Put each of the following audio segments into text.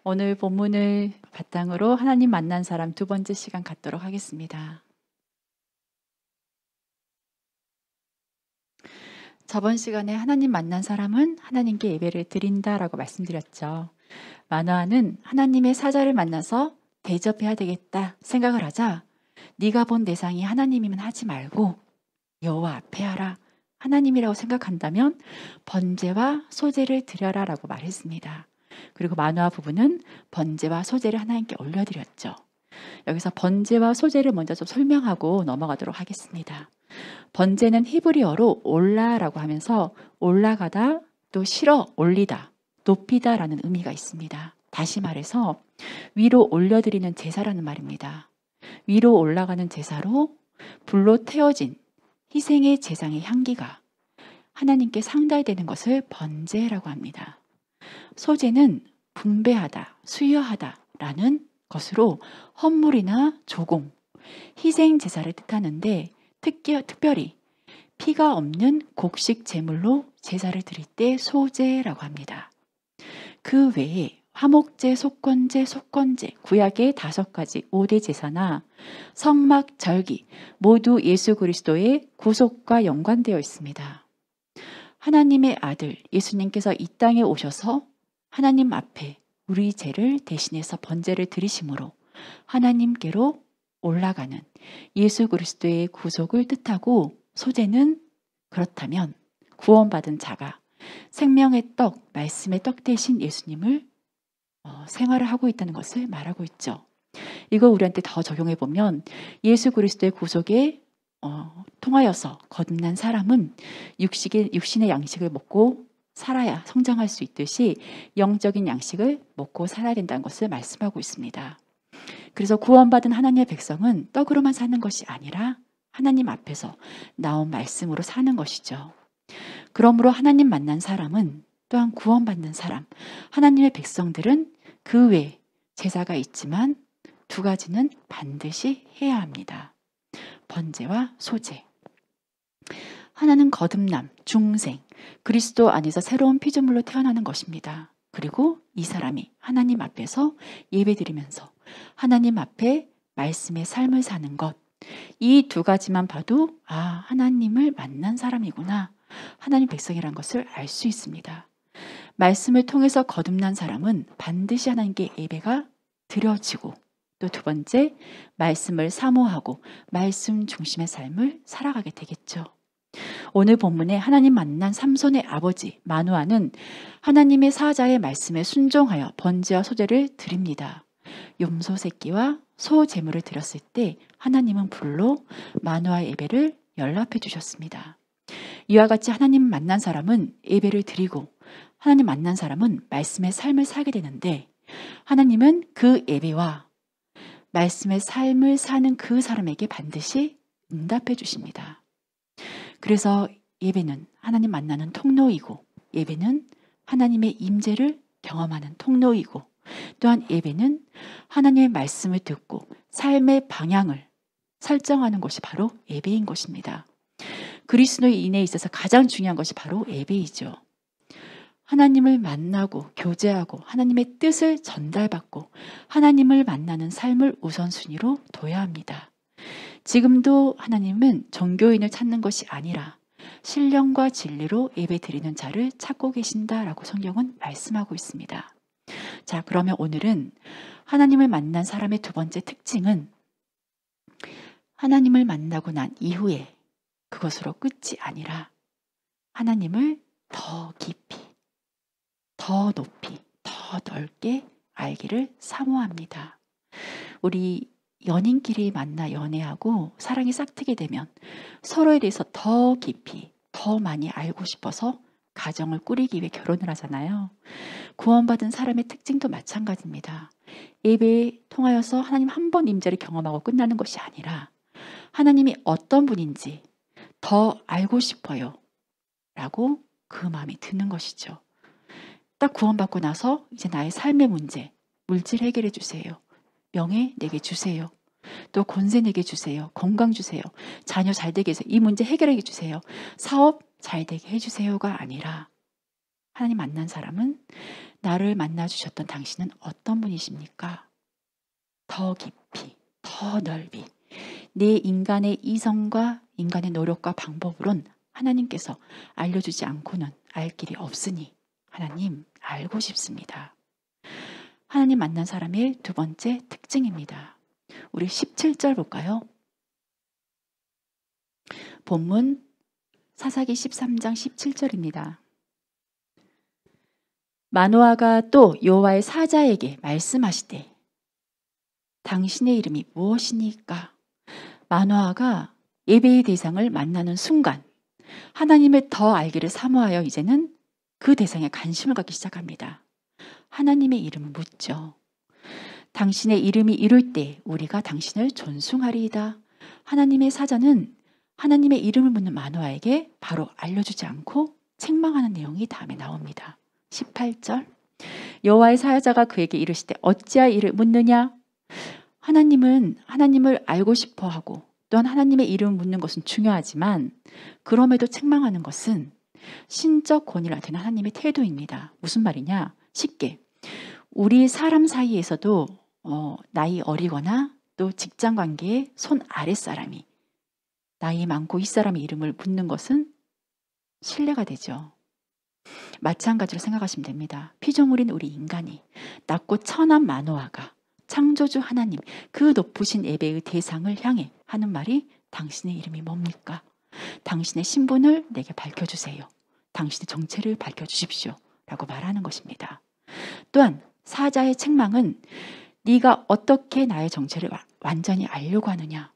오늘 본문을 바탕으로 하나님 만난 사람 두 번째 시간 갖도록 하겠습니다. 저번 시간에 하나님 만난 사람은 하나님께 예배를 드린다라고 말씀드렸죠. 마노아는 하나님의 사자를 만나서 대접해야 되겠다 생각을 하자 네가 본 대상이 하나님이면 하지 말고 여호와 앞에 하라. 하나님이라고 생각한다면 번제와 소제를 드려라 라고 말했습니다. 그리고 마노아 부부는 번제와 소제를 하나님께 올려드렸죠. 여기서 번제와 소제를 먼저 좀 설명하고 넘어가도록 하겠습니다. 번제는 히브리어로 올라라고 하면서 올라가다, 또 실어 올리다, 높이다 라는 의미가 있습니다. 다시 말해서 위로 올려드리는 제사라는 말입니다. 위로 올라가는 제사로 불로 태워진 희생의 제상의 향기가 하나님께 상달되는 것을 번제라고 합니다. 소제는 분배하다, 수여하다 라는 것으로 헌물이나 조공, 희생 제사를 뜻하는데 특별히 피가 없는 곡식 제물로 제사를 드릴 때 소제라고 합니다. 그 외에 화목제, 속건제, 구약의 5가지 5대 제사나 성막, 절기 모두 예수 그리스도의 구속과 연관되어 있습니다. 하나님의 아들 예수님께서 이 땅에 오셔서 하나님 앞에 우리 죄를 대신해서 번제를 드리심으로 하나님께로 올라가는 예수 그리스도의 구속을 뜻하고, 소제는 그렇다면 구원받은 자가 생명의 떡, 말씀의 떡 대신 예수님을 생활을 하고 있다는 것을 말하고 있죠. 이거 우리한테 더 적용해 보면 예수 그리스도의 구속에 통하여서 거듭난 사람은 육신의 양식을 먹고 살아야 성장할 수 있듯이 영적인 양식을 먹고 살아야 된다는 것을 말씀하고 있습니다. 그래서 구원받은 하나님의 백성은 떡으로만 사는 것이 아니라 하나님 앞에서 나온 말씀으로 사는 것이죠. 그러므로 하나님 만난 사람은 또한 구원받는 사람, 하나님의 백성들은 그 외에 제사가 있지만 2가지는 반드시 해야 합니다. 번제와 소제. 하나는 거듭남, 중생, 그리스도 안에서 새로운 피조물로 태어나는 것입니다. 그리고 이 사람이 하나님 앞에서 예배드리면서 하나님 앞에 말씀의 삶을 사는 것, 이 2가지만 봐도 하나님을 만난 사람이구나, 하나님 백성이란 것을 알 수 있습니다. 말씀을 통해서 거듭난 사람은 반드시 하나님께 예배가 드려지고, 또 2번째, 말씀을 사모하고 말씀 중심의 삶을 살아가게 되겠죠. 오늘 본문에 하나님 만난 삼손의 아버지 마노아는 하나님의 사자의 말씀에 순종하여 번제와 소제를 드립니다. 염소 새끼와 소 제물을 드렸을 때 하나님은 불로 마노아의 예배를 연락해 주셨습니다. 이와 같이 하나님 만난 사람은 예배를 드리고 하나님 만난 사람은 말씀의 삶을 살게 되는데, 하나님은 그 예배와 말씀의 삶을 사는 그 사람에게 반드시 응답해 주십니다. 그래서 예배는 하나님 만나는 통로이고, 예배는 하나님의 임재를 경험하는 통로이고, 또한 예배는 하나님의 말씀을 듣고 삶의 방향을 설정하는 것이 바로 예배인 것입니다. 그리스도인에 있어서 가장 중요한 것이 바로 예배이죠. 하나님을 만나고 교제하고 하나님의 뜻을 전달받고 하나님을 만나는 삶을 우선순위로 둬야 합니다. 지금도 하나님은 종교인을 찾는 것이 아니라 신령과 진리로 예배드리는 자를 찾고 계신다라고 성경은 말씀하고 있습니다. 자, 그러면 오늘은 하나님을 만난 사람의 2번째 특징은 하나님을 만나고 난 이후에 그것으로 끝이 아니라 하나님을 더 깊이, 더 높이, 더 넓게 알기를 사모합니다. 우리 연인끼리 만나 연애하고 사랑이 싹트게 되면 서로에 대해서 더 깊이, 더 많이 알고 싶어서 가정을 꾸리기 위해 결혼을 하잖아요. 구원받은 사람의 특징도 마찬가지입니다. 예배에 통하여서 하나님 한 번 임재를 경험하고 끝나는 것이 아니라 하나님이 어떤 분인지 더 알고 싶어요 라고 그 마음이 드는 것이죠. 딱 구원받고 나서 이제 나의 삶의 문제, 물질 해결해 주세요. 명예 내게 주세요. 또 권세 내게 주세요. 건강 주세요. 자녀 잘 되게 해서 이 문제 해결해 주세요. 사업 잘 되게 해주세요가 아니라 하나님 만난 사람은 나를 만나주셨던 당신은 어떤 분이십니까? 더 깊이, 더 넓이 내 인간의 이성과 인간의 노력과 방법으론 하나님께서 알려주지 않고는 알 길이 없으니 하나님 알고 싶습니다. 하나님 만난 사람의 두 번째 특징입니다. 우리 17절 볼까요? 본문 사사기 13장 17절입니다. 마노아가 또 여호와의 사자에게 말씀하시되 당신의 이름이 무엇이니까? 마노아가 예배의 대상을 만나는 순간 하나님을 더 알기를 사모하여 이제는 그 대상에 관심을 갖기 시작합니다. 하나님의 이름을 묻죠. 당신의 이름이 이룰 때 우리가 당신을 존숭하리이다. 하나님의 사자는 하나님의 이름을 묻는 마노아에게 바로 알려주지 않고 책망하는 내용이 다음에 나옵니다. 18절 여호와의 사자가 그에게 이르시되 어찌하여 이를 묻느냐? 하나님은 하나님을 알고 싶어하고 또한 하나님의 이름을 묻는 것은 중요하지만 그럼에도 책망하는 것은 신적 권위를 나타내는 하나님의 태도입니다. 무슨 말이냐? 쉽게 우리 사람 사이에서도 나이 어리거나 또 직장 관계에 손 아랫사람이 나이 많고 윗사람의 이름을 묻는 것은 신뢰가 되죠. 마찬가지로 생각하시면 됩니다. 피조물인 우리 인간이 낮고 천한 마노아가 창조주 하나님 그 높으신 예배의 대상을 향해 하는 말이 당신의 이름이 뭡니까? 당신의 신분을 내게 밝혀주세요. 당신의 정체를 밝혀주십시오. 라고 말하는 것입니다. 또한 사자의 책망은 네가 어떻게 나의 정체를 완전히 알려고 하느냐?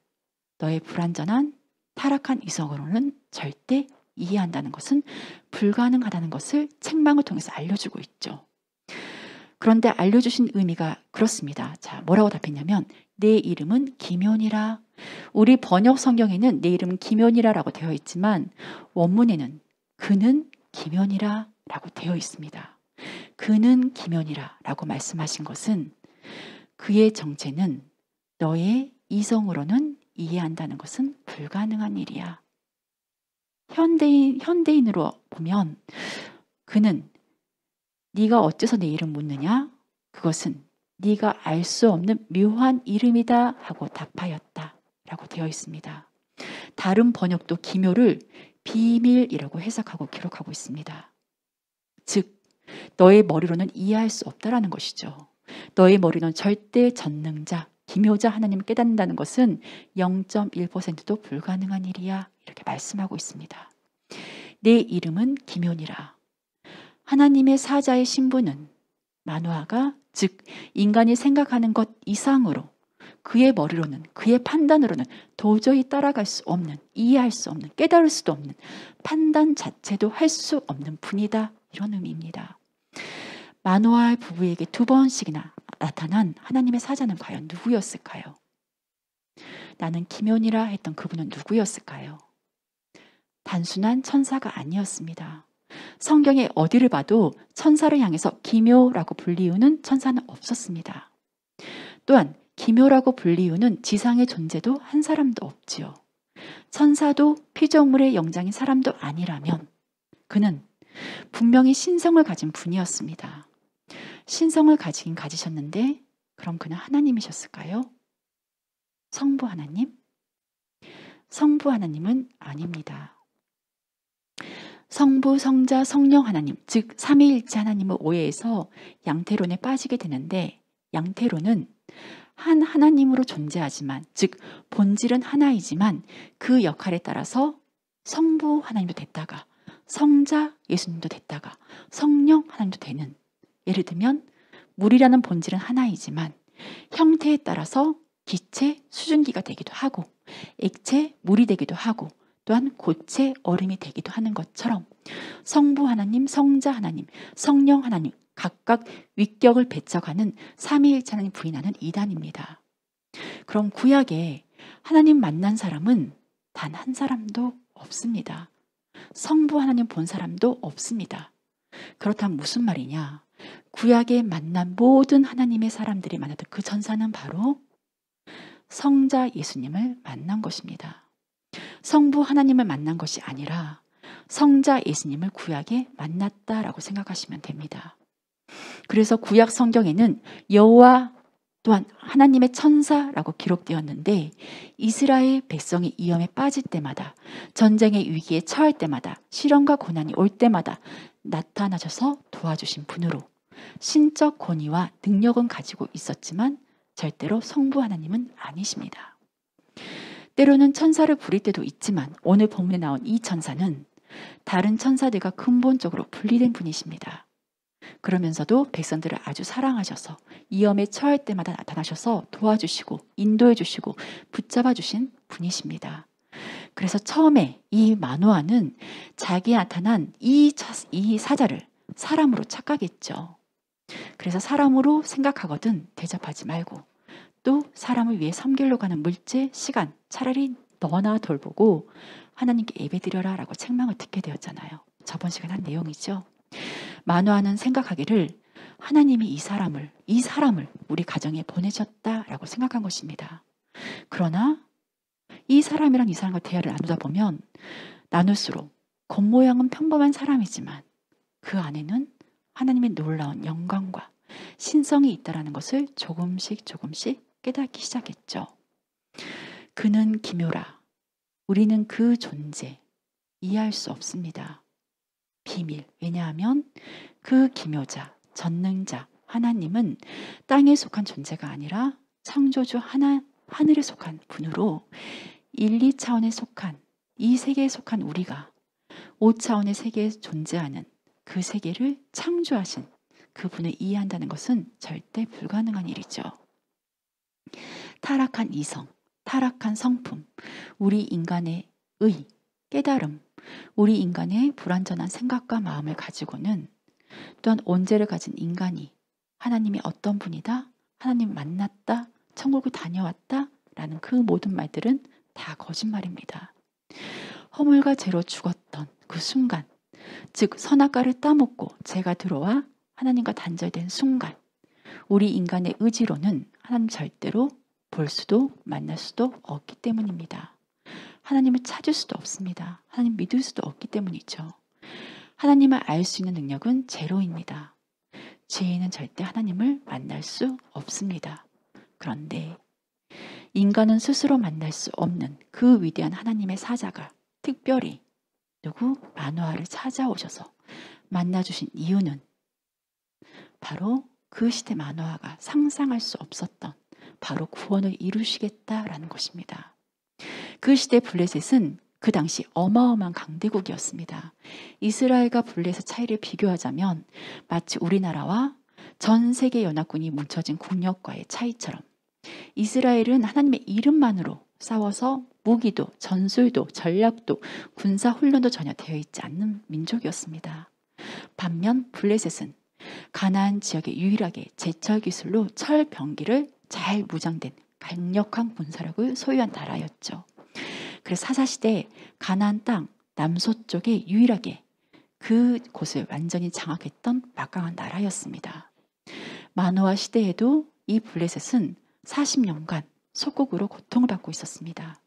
너의 불완전한 타락한 이성으로는 절대 이해한다는 것은 불가능하다는 것을 책망을 통해서 알려주고 있죠. 그런데 알려주신 의미가 그렇습니다. 자, 뭐라고 답했냐면 내 이름은 기묘니라. 우리 번역 성경에는 내 이름은 기묘니라라고 되어 있지만 원문에는 그는 기묘니라 라고 되어 있습니다. 그는 기묘니라 라고 말씀하신 것은 그의 정체는 너의 이성으로는 이해한다는 것은 불가능한 일이야. 현대인으로 보면 그는 네가 어째서 내 이름 묻느냐? 그것은 네가 알 수 없는 묘한 이름이다 하고 답하였다 라고 되어 있습니다. 다른 번역도 기묘를 비밀이라고 해석하고 기록하고 있습니다. 즉 너의 머리로는 이해할 수 없다라는 것이죠. 너의 머리는 절대 전능자, 기묘자 하나님을 깨닫는다는 것은 0.1%도 불가능한 일이야 이렇게 말씀하고 있습니다. 내 이름은 기묘니라. 하나님의 사자의 신분은 마노아가 즉 인간이 생각하는 것 이상으로 그의 머리로는 그의 판단으로는 도저히 따라갈 수 없는 이해할 수 없는 깨달을 수도 없는 판단 자체도 할 수 없는 분이다 이런 의미입니다. 마노아 부부에게 두 번씩이나 나타난 하나님의 사자는 과연 누구였을까요? 나는 기묘니라 했던 그분은 누구였을까요? 단순한 천사가 아니었습니다. 성경에 어디를 봐도 천사를 향해서 기묘라고 불리우는 천사는 없었습니다. 또한 기묘라고 불리우는 지상의 존재도 한 사람도 없지요. 천사도 피조물의 영장인 사람도 아니라면 그는 분명히 신성을 가진 분이었습니다. 신성을 가지긴 가지셨는데 그럼 그는 하나님이셨을까요? 성부 하나님? 성부 하나님은 아닙니다. 성부, 성자, 성령 하나님, 즉 삼위일체 하나님을 오해해서 양태론에 빠지게 되는데 양태론은 한 하나님으로 존재하지만 즉 본질은 하나이지만 그 역할에 따라서 성부 하나님도 됐다가 성자 예수님도 됐다가 성령 하나님도 되는 예를 들면 물이라는 본질은 하나이지만 형태에 따라서 기체, 수증기가 되기도 하고 액체, 물이 되기도 하고 또한 고체, 얼음이 되기도 하는 것처럼 성부 하나님, 성자 하나님, 성령 하나님 각각 위격을 배척하는 삼위일체 하나님 부인하는 이단입니다. 그럼 구약에 하나님 만난 사람은 단 한 사람도 없습니다. 성부 하나님 본 사람도 없습니다. 그렇다면 무슨 말이냐? 구약에 만난 모든 하나님의 사람들이 만났던 그 천사는 바로 성자 예수님을 만난 것입니다. 성부 하나님을 만난 것이 아니라 성자 예수님을 구약에 만났다라고 생각하시면 됩니다. 그래서 구약 성경에는 여호와 또한 하나님의 천사라고 기록되었는데 이스라엘 백성이 위험에 빠질 때마다 전쟁의 위기에 처할 때마다 시련과 고난이 올 때마다 나타나셔서 도와주신 분으로 신적 권위와 능력은 가지고 있었지만 절대로 성부 하나님은 아니십니다. 때로는 천사를 부릴 때도 있지만 오늘 본문에 나온 이 천사는 다른 천사들과 근본적으로 분리된 분이십니다. 그러면서도 백성들을 아주 사랑하셔서 위험에 처할 때마다 나타나셔서 도와주시고 인도해 주시고 붙잡아 주신 분이십니다. 그래서 처음에 이 마노아는 자기에 나타난 이 사자를 사람으로 착각했죠. 그래서 사람으로 생각하거든 대접하지 말고 또 사람을 위해 섬기려고 하는 물질, 시간 차라리 너나 돌보고 하나님께 예배드려라 라고 책망을 듣게 되었잖아요. 저번 시간에 한 내용이죠. 마노아는 생각하기를 하나님이 이 사람을 우리 가정에 보내셨다라고 생각한 것입니다. 그러나 이 사람이랑 이 사람과 대화를 나누다 보면 나눌수록 겉모양은 평범한 사람이지만 그 안에는 하나님의 놀라운 영광과 신성이 있다는 것을 조금씩 깨닫기 시작했죠. 그는 기묘라. 우리는 그 존재 이해할 수 없습니다. 비밀. 왜냐하면 그 기묘자, 전능자, 하나님은 땅에 속한 존재가 아니라 창조주 하늘에 속한 분으로 1, 2차원에 속한 이 세계에 속한 우리가 5차원의 세계에 존재하는 그 세계를 창조하신 그분을 이해한다는 것은 절대 불가능한 일이죠. 타락한 이성, 타락한 성품, 우리 인간의 의, 깨달음, 우리 인간의 불완전한 생각과 마음을 가지고는 또한 온죄를 가진 인간이 하나님이 어떤 분이다, 하나님 만났다, 천국을 다녀왔다 라는 그 모든 말들은 다 거짓말입니다. 허물과 죄로 죽었던 그 순간, 즉 선악과를 따먹고 죄가 들어와 하나님과 단절된 순간 우리 인간의 의지로는 하나님 절대로 볼 수도 만날 수도 없기 때문입니다. 하나님을 찾을 수도 없습니다. 하나님 믿을 수도 없기 때문이죠. 하나님을 알 수 있는 능력은 제로입니다. 죄인은 절대 하나님을 만날 수 없습니다. 그런데 인간은 스스로 만날 수 없는 그 위대한 하나님의 사자가 특별히 누구? 마노아를 찾아오셔서 만나주신 이유는 바로 그 시대 마노아가 상상할 수 없었던 바로 구원을 이루시겠다라는 것입니다. 그 시대 블레셋은 그 당시 어마어마한 강대국이었습니다. 이스라엘과 블레셋 차이를 비교하자면 마치 우리나라와 전 세계 연합군이 뭉쳐진 국력과의 차이처럼 이스라엘은 하나님의 이름만으로 싸워서 무기도 전술도 전략도 군사훈련도 전혀 되어 있지 않는 민족이었습니다. 반면 블레셋은 가나안 지역에 유일하게 제철 기술로 철 병기를 잘 무장된 강력한 군사력을 소유한 나라였죠. 그래서 사사시대 가나안 땅 남서쪽에 유일하게 그곳을 완전히 장악했던 막강한 나라였습니다. 마노아 시대에도 이 블레셋은 40년간 속국으로 고통을 받고 있었습니다.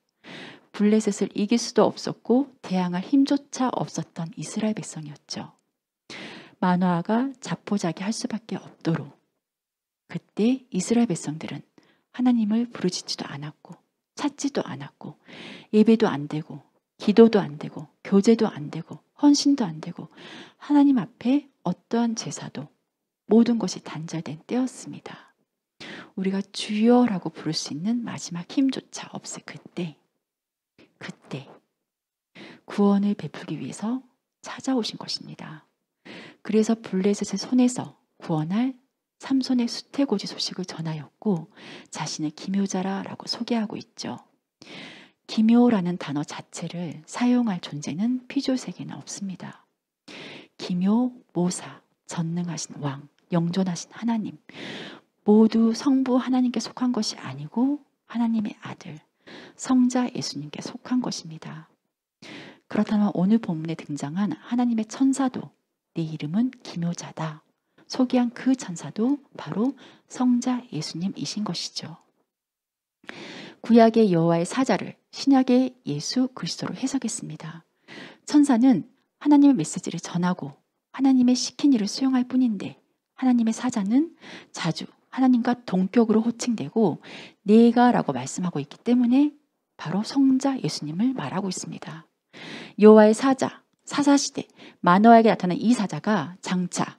블레셋을 이길 수도 없었고 대항할 힘조차 없었던 이스라엘 백성이었죠. 마노아가 자포자기할 수밖에 없도록 그때 이스라엘 백성들은 하나님을 부르짖지도 않았고 찾지도 않았고 예배도 안 되고 기도도 안 되고 교제도 안 되고 헌신도 안 되고 하나님 앞에 어떠한 제사도 모든 것이 단절된 때였습니다. 우리가 주여라고 부를 수 있는 마지막 힘조차 없을 그때 구원을 베풀기 위해서 찾아오신 것입니다. 그래서 블레셋의 손에서 구원할 삼손의 수태고지 소식을 전하였고 자신을 기묘자라고 소개하고 있죠. 기묘라는 단어 자체를 사용할 존재는 피조세계는 없습니다. 기묘, 모사, 전능하신 왕, 영존하신 하나님 모두 성부 하나님께 속한 것이 아니고 하나님의 아들 성자 예수님께 속한 것입니다. 그렇다면 오늘 본문에 등장한 하나님의 천사도 네 이름은 기묘자다 소개한 그 천사도 바로 성자 예수님이신 것이죠. 구약의 여호와의 사자를 신약의 예수 그리스도로 해석했습니다. 천사는 하나님의 메시지를 전하고 하나님의 시킨 일을 수용할 뿐인데 하나님의 사자는 자주 하나님과 동격으로 호칭되고 내가라고 말씀하고 있기 때문에 바로 성자 예수님을 말하고 있습니다. 여호와의 사자, 사사시대, 마노아에게 나타난 이 사자가 장차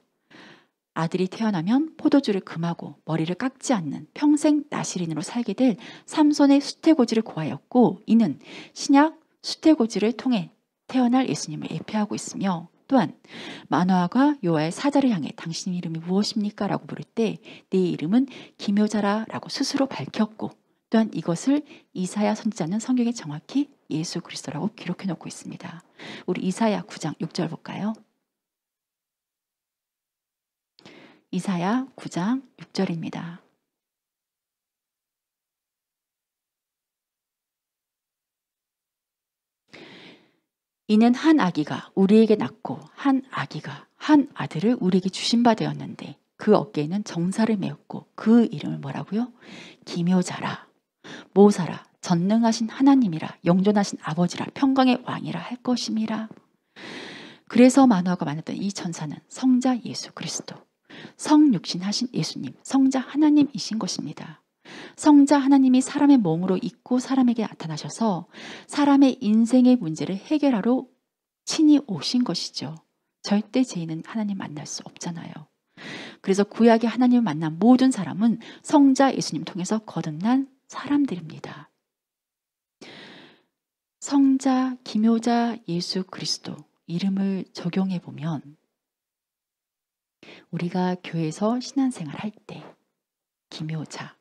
아들이 태어나면 포도주를 금하고 머리를 깎지 않는 평생 나시린으로 살게 될 삼손의 수태고지를 고하였고 이는 신약 수태고지를 통해 태어날 예수님을 예표하고 있으며 또한 마노아가 여호와의 사자를 향해 당신 이름이 무엇입니까? 라고 물을 때 내 이름은 기묘자라 라고 스스로 밝혔고 또한 이것을 이사야 선지자는 성경에 정확히 예수 그리스도라고 기록해 놓고 있습니다. 우리 이사야 9장 6절 볼까요? 이사야 9장 6절입니다. 이는 한 아기가 우리에게 낳고 한 아기가 한 아들을 우리에게 주신 바 되었는데 그 어깨에는 정사를 메었고 그 이름을 뭐라고요? 기묘자라, 모사라, 전능하신 하나님이라, 영존하신 아버지라, 평강의 왕이라 할 것임이라. 그래서 마노아가 만났던 이 천사는 성자 예수 그리스도, 성육신하신 예수님, 성자 하나님이신 것입니다. 성자 하나님이 사람의 몸으로 있고 사람에게 나타나셔서 사람의 인생의 문제를 해결하러 친히 오신 것이죠. 절대 죄인은 하나님 만날 수 없잖아요. 그래서 구약의 하나님을 만난 모든 사람은 성자 예수님 통해서 거듭난 사람들입니다. 성자, 기묘자 예수 그리스도 이름을 적용해 보면 우리가 교회에서 신앙생활 할 때 기묘자,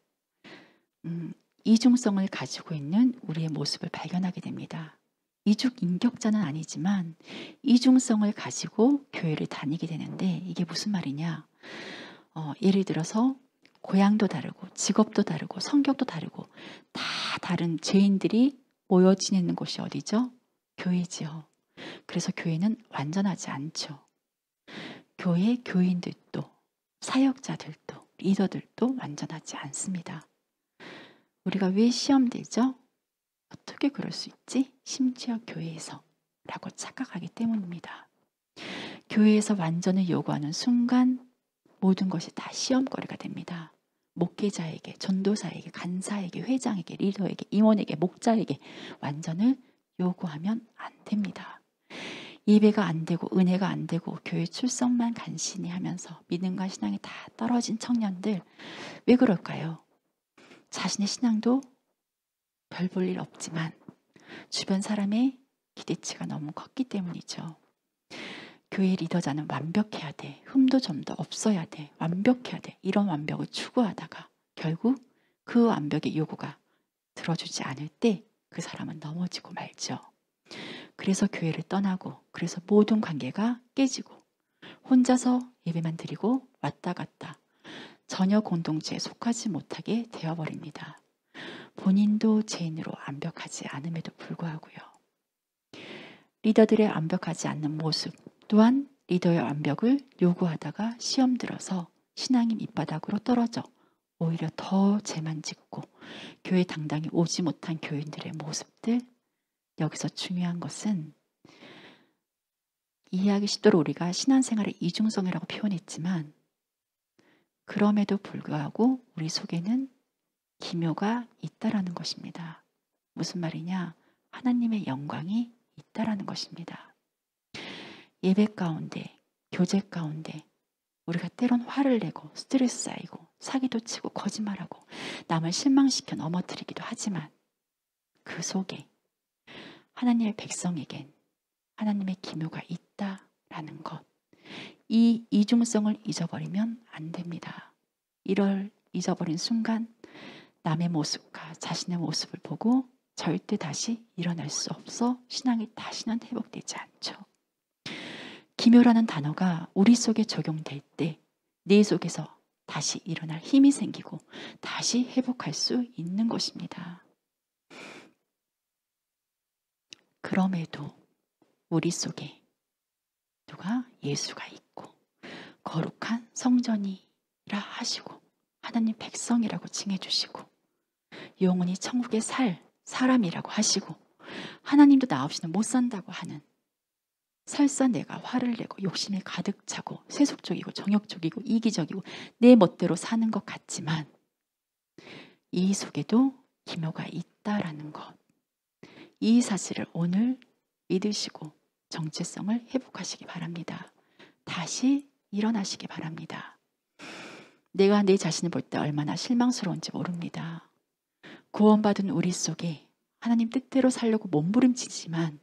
이중성을 가지고 있는 우리의 모습을 발견하게 됩니다. 이중 인격자는 아니지만 이중성을 가지고 교회를 다니게 되는데 이게 무슨 말이냐? 예를 들어서 고향도 다르고 직업도 다르고 성격도 다르고 다 다른 죄인들이 모여 지내는 곳이 어디죠? 교회지요. 그래서 교회는 완전하지 않죠. 교회 교인들도 사역자들도 리더들도 완전하지 않습니다. 우리가 왜 시험 들죠? 어떻게 그럴 수 있지? 심지어 교회에서 라고 착각하기 때문입니다. 교회에서 완전을 요구하는 순간 모든 것이 다 시험거리가 됩니다. 목회자에게, 전도사에게, 간사에게, 회장에게, 리더에게, 임원에게, 목자에게 완전을 요구하면 안 됩니다. 예배가 안 되고 은혜가 안 되고 교회 출석만 간신히 하면서 믿음과 신앙이 다 떨어진 청년들 왜 그럴까요? 자신의 신앙도 별 볼 일 없지만 주변 사람의 기대치가 너무 컸기 때문이죠. 교회 리더자는 완벽해야 돼. 흠도 점도 없어야 돼. 완벽해야 돼. 이런 완벽을 추구하다가 결국 그 완벽의 요구가 들어주지 않을 때 그 사람은 넘어지고 말죠. 그래서 교회를 떠나고 그래서 모든 관계가 깨지고 혼자서 예배만 드리고 왔다 갔다 전혀 공동체에 속하지 못하게 되어버립니다. 본인도 죄인으로 완벽하지 않음에도 불구하고요. 리더들의 완벽하지 않는 모습 또한 리더의 완벽을 요구하다가 시험 들어서 신앙이 밑바닥으로 떨어져 오히려 더 죄만 짓고 교회 당당히 오지 못한 교인들의 모습들. 여기서 중요한 것은 이해하기 쉽도록 우리가 신앙생활의 이중성이라고 표현했지만 그럼에도 불구하고 우리 속에는 기묘가 있다라는 것입니다. 무슨 말이냐? 하나님의 영광이 있다라는 것입니다. 예배 가운데, 교제 가운데 우리가 때론 화를 내고 스트레스 쌓이고 사기도 치고 거짓말하고 남을 실망시켜 넘어뜨리기도 하지만 그 속에 하나님의 백성에겐 하나님의 기묘가 있다라는 것. 이 이중성을 잊어버리면 안 됩니다. 이를 잊어버린 순간 남의 모습과 자신의 모습을 보고 절대 다시 일어날 수 없어 신앙이 다시는 회복되지 않죠. 기묘라는 단어가 우리 속에 적용될 때 내 속에서 다시 일어날 힘이 생기고 다시 회복할 수 있는 것입니다. 그럼에도 우리 속에 누가 예수가 있고 거룩한 성전이라 하시고 하나님 백성이라고 칭해 주시고 영원히 천국에 살 사람이라고 하시고 하나님도 나 없이는 못 산다고 하는 설사 내가 화를 내고 욕심에 가득 차고 세속적이고 정욕적이고 이기적이고 내 멋대로 사는 것 같지만 이 속에도 기묘가 있다라는 것. 이 사실을 오늘 믿으시고 정체성을 회복하시기 바랍니다. 다시 일어나시기 바랍니다. 내가 내 자신을 볼 때 얼마나 실망스러운지 모릅니다. 구원받은 우리 속에 하나님 뜻대로 살려고 몸부림치지만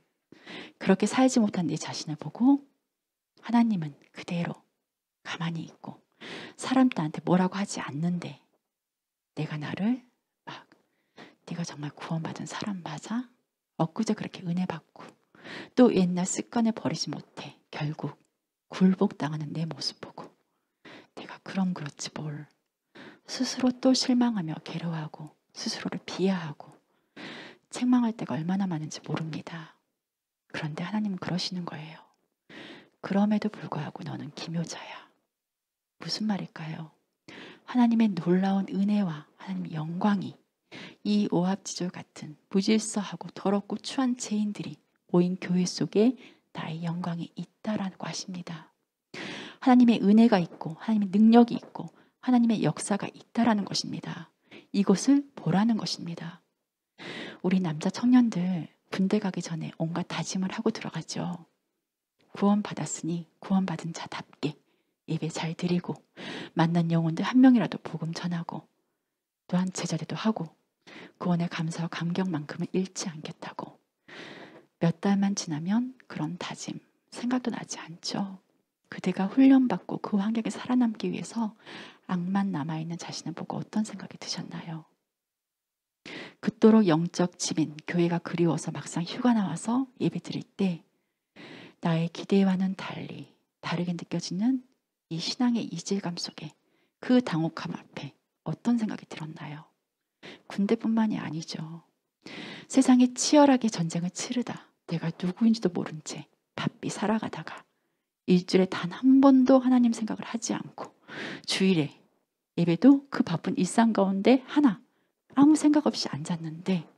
그렇게 살지 못한 내 자신을 보고 하나님은 그대로 가만히 있고 사람 나한테 뭐라고 하지 않는데 내가 나를 막 네가 정말 구원받은 사람 맞아? 엊그제 그렇게 은혜 받고 또 옛날 습관을 버리지 못해 결국 굴복당하는 내 모습 보고 내가 그럼 그렇지 뭘 스스로 또 실망하며 괴로워하고 스스로를 비하하고 책망할 때가 얼마나 많은지 모릅니다. 그런데 하나님은 그러시는 거예요. 그럼에도 불구하고 너는 기묘자야. 무슨 말일까요? 하나님의 놀라운 은혜와 하나님의 영광이 이 오합지졸 같은 무질서하고 더럽고 추한 죄인들이 모인 교회 속에 나의 영광이 있다라고 하십니다. 하나님의 은혜가 있고 하나님의 능력이 있고 하나님의 역사가 있다라는 것입니다. 이것을 보라는 것입니다. 우리 남자 청년들 군대 가기 전에 온갖 다짐을 하고 들어가죠. 구원받았으니 구원받은 자답게 예배 잘 드리고 만난 영혼들 한 명이라도 복음 전하고 또한 제자대도 하고 구원의 감사와 감격만큼은 잃지 않겠다고 몇 달만 지나면 그런 다짐 생각도 나지 않죠. 그대가 훈련받고 그 환경에 살아남기 위해서 악만 남아있는 자신을 보고 어떤 생각이 드셨나요? 그토록 영적 집인 교회가 그리워서 막상 휴가 나와서 예배 드릴 때 나의 기대와는 달리 다르게 느껴지는 이 신앙의 이질감 속에 그 당혹함 앞에 어떤 생각이 들었나요? 군대뿐만이 아니죠. 세상에 치열하게 전쟁을 치르다 내가 누구인지도 모른 채 바삐 살아가다가 일주일에 단 한 번도 하나님 생각을 하지 않고 주일에 예배도 그 바쁜 일상 가운데 하나 아무 생각 없이 앉았는데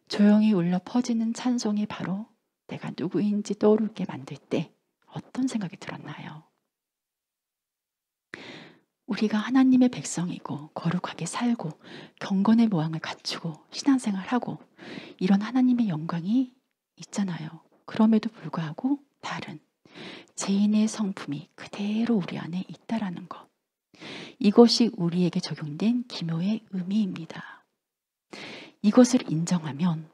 조용히 울려 퍼지는 찬송이 바로 내가 누구인지 떠오르게 만들 때 어떤 생각이 들었나요? 우리가 하나님의 백성이고 거룩하게 살고 경건의 모양을 갖추고 신앙생활하고 이런 하나님의 영광이 있잖아요. 그럼에도 불구하고 다른 죄인의 성품이 그대로 우리 안에 있다라는 것. 이것이 우리에게 적용된 기묘의 의미입니다. 이것을 인정하면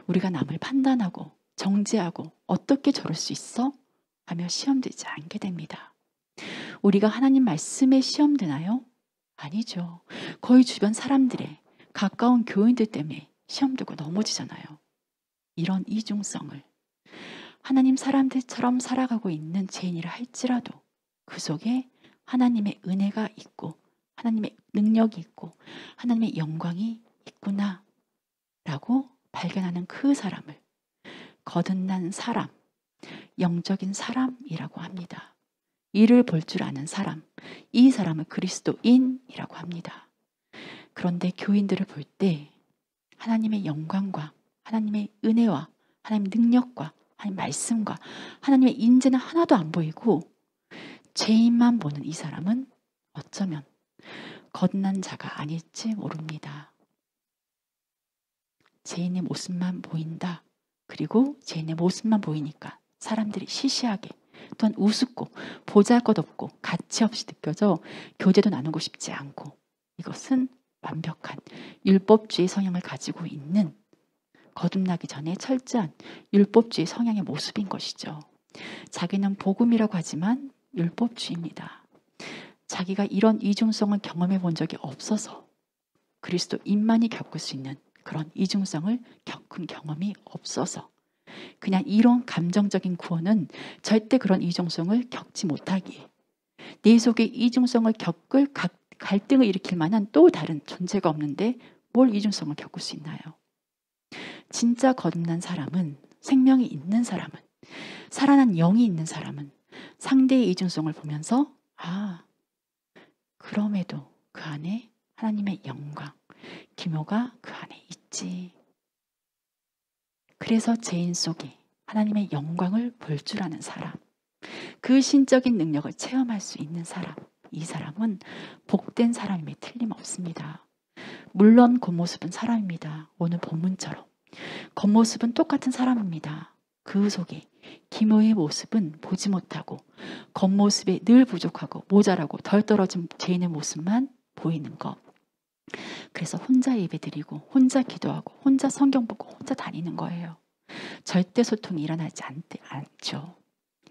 우리가 남을 판단하고 정죄하고 어떻게 저럴 수 있어? 하며 시험되지 않게 됩니다. 우리가 하나님 말씀에 시험되나요? 아니죠. 거의 주변 사람들의 가까운 교인들 때문에 시험되고 넘어지잖아요. 이런 이중성을 하나님 사람들처럼 살아가고 있는 죄인이라 할지라도 그 속에 하나님의 은혜가 있고 하나님의 능력이 있고 하나님의 영광이 있구나 라고 발견하는 그 사람을 거듭난 사람, 영적인 사람이라고 합니다. 이를 볼 줄 아는 사람, 이 사람을 그리스도인이라고 합니다. 그런데 교인들을 볼 때 하나님의 영광과 하나님의 은혜와 하나님의 능력과 하나님의 말씀과 하나님의 인재는 하나도 안 보이고 죄인만 보는 이 사람은 어쩌면 거듭난 자가 아닐지 모릅니다. 죄인의 모습만 보인다. 그리고 죄인의 모습만 보이니까 사람들이 시시하게 또한 우습고 보잘것없고 가치없이 느껴져 교제도 나누고 싶지 않고 이것은 완벽한 율법주의 성향을 가지고 있는 거듭나기 전에 철저한 율법주의 성향의 모습인 것이죠. 자기는 복음이라고 하지만 율법주의입니다. 자기가 이런 이중성을 경험해 본 적이 없어서 그리스도인만이 겪을 수 있는 그런 이중성을 겪은 경험이 없어서 그냥 이런 감정적인 구원은 절대 그런 이중성을 겪지 못하기에 내 속에 이중성을 겪을 갈등을 일으킬 만한 또 다른 존재가 없는데 뭘 이중성을 겪을 수 있나요? 진짜 거듭난 사람은 생명이 있는 사람은 살아난 영이 있는 사람은 상대의 이중성을 보면서 그럼에도 그 안에 하나님의 영광, 기묘가 그 안에 있지. 그래서 죄인 속에 하나님의 영광을 볼 줄 아는 사람, 그 신적인 능력을 체험할 수 있는 사람, 이 사람은 복된 사람임에 틀림없습니다. 물론 겉모습은 사람입니다. 오늘 본문처럼 겉모습은 똑같은 사람입니다. 그 속에 기묘의 모습은 보지 못하고 겉모습에 늘 부족하고 모자라고 덜 떨어진 죄인의 모습만 보이는 것. 그래서 혼자 예배드리고 혼자 기도하고 혼자 성경 보고 혼자 다니는 거예요. 절대 소통이 일어나지 않죠.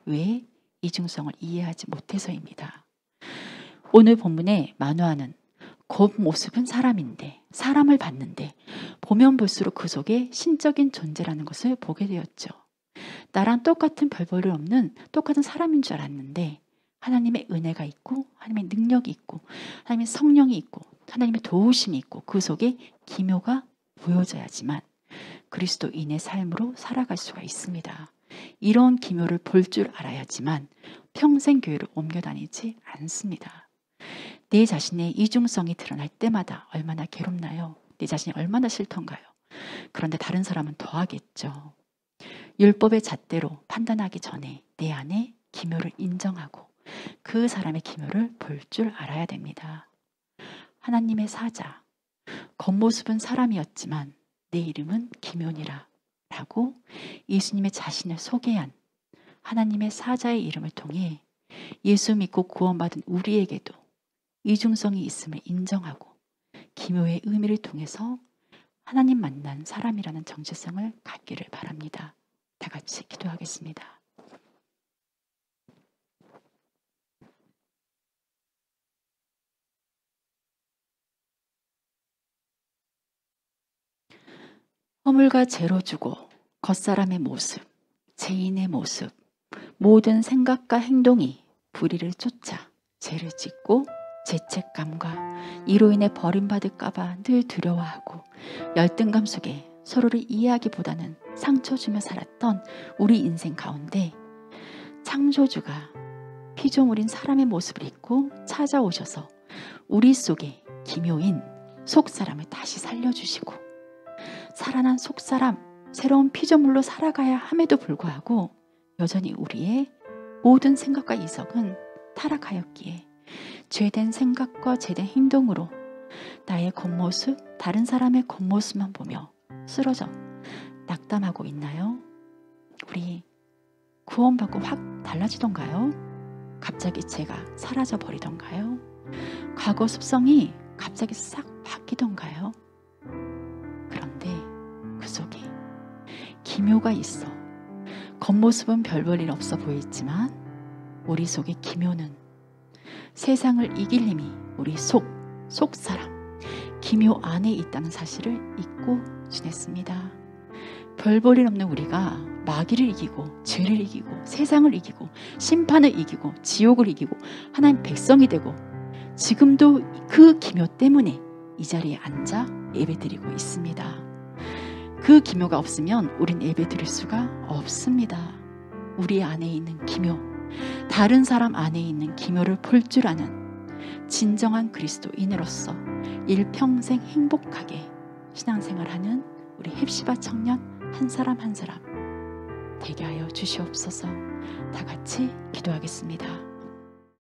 왜? 이중성을 이해하지 못해서입니다. 오늘 본문에 만화는 겉모습은 사람인데 사람을 봤는데 보면 볼수록 그 속에 신적인 존재라는 것을 보게 되었죠. 나랑 똑같은 별 볼일 없는 똑같은 사람인 줄 알았는데 하나님의 은혜가 있고 하나님의 능력이 있고 하나님의 성령이 있고 하나님의 도우심이 있고 그 속에 기묘가 보여져야지만 그리스도인의 삶으로 살아갈 수가 있습니다. 이런 기묘를 볼 줄 알아야지만 평생 교회를 옮겨 다니지 않습니다. 내 자신의 이중성이 드러날 때마다 얼마나 괴롭나요? 내 자신이 얼마나 싫던가요? 그런데 다른 사람은 더 하겠죠. 율법의 잣대로 판단하기 전에 내 안에 기묘를 인정하고 그 사람의 기묘를 볼 줄 알아야 됩니다. 하나님의 사자, 겉모습은 사람이었지만 내 이름은 기묘니라 라고 예수님의 자신을 소개한 하나님의 사자의 이름을 통해 예수 믿고 구원받은 우리에게도 이중성이 있음을 인정하고 기묘의 의미를 통해서 하나님 만난 사람이라는 정체성을 갖기를 바랍니다. 다 같이 기도하겠습니다. 허물과 죄로 주고 겉사람의 모습, 죄인의 모습, 모든 생각과 행동이 불의를 쫓아 죄를 짓고 죄책감과 이로 인해 버림받을까봐 늘 두려워하고 열등감 속에 서로를 이해하기보다는 상처 주며 살았던 우리 인생 가운데 창조주가 피조물인 사람의 모습을 입고 찾아오셔서 우리 속에 기묘인 속사람을 다시 살려주시고 살아난 속사람, 새로운 피조물로 살아가야 함에도 불구하고 여전히 우리의 모든 생각과 이성은 타락하였기에 죄된 생각과 죄된 행동으로 나의 겉모습, 다른 사람의 겉모습만 보며 쓰러져 낙담하고 있나요? 우리 구원받고 확 달라지던가요? 갑자기 죄가 사라져 버리던가요? 과거 습성이 갑자기 싹 바뀌던가요? 그런데 그 속에 기묘가 있어. 겉모습은 별 볼 일 없어 보이지만 우리 속에 기묘는 세상을 이길 힘이 우리 속사람, 기묘 안에 있다는 사실을 잊고 지냈습니다. 별 볼 일 없는 우리가 마귀를 이기고 죄를 이기고 세상을 이기고 심판을 이기고 지옥을 이기고 하나님 백성이 되고 지금도 그 기묘 때문에 이 자리에 앉아 예배드리고 있습니다. 그 기묘가 없으면 우린 예배드릴 수가 없습니다. 우리 안에 있는 기묘, 다른 사람 안에 있는 기묘를 볼 줄 아는 진정한 그리스도인으로서 일평생 행복하게 신앙생활하는 우리 헵시바 청년 한 사람 한 사람 되게 하여 주시옵소서. 다 같이 기도하겠습니다.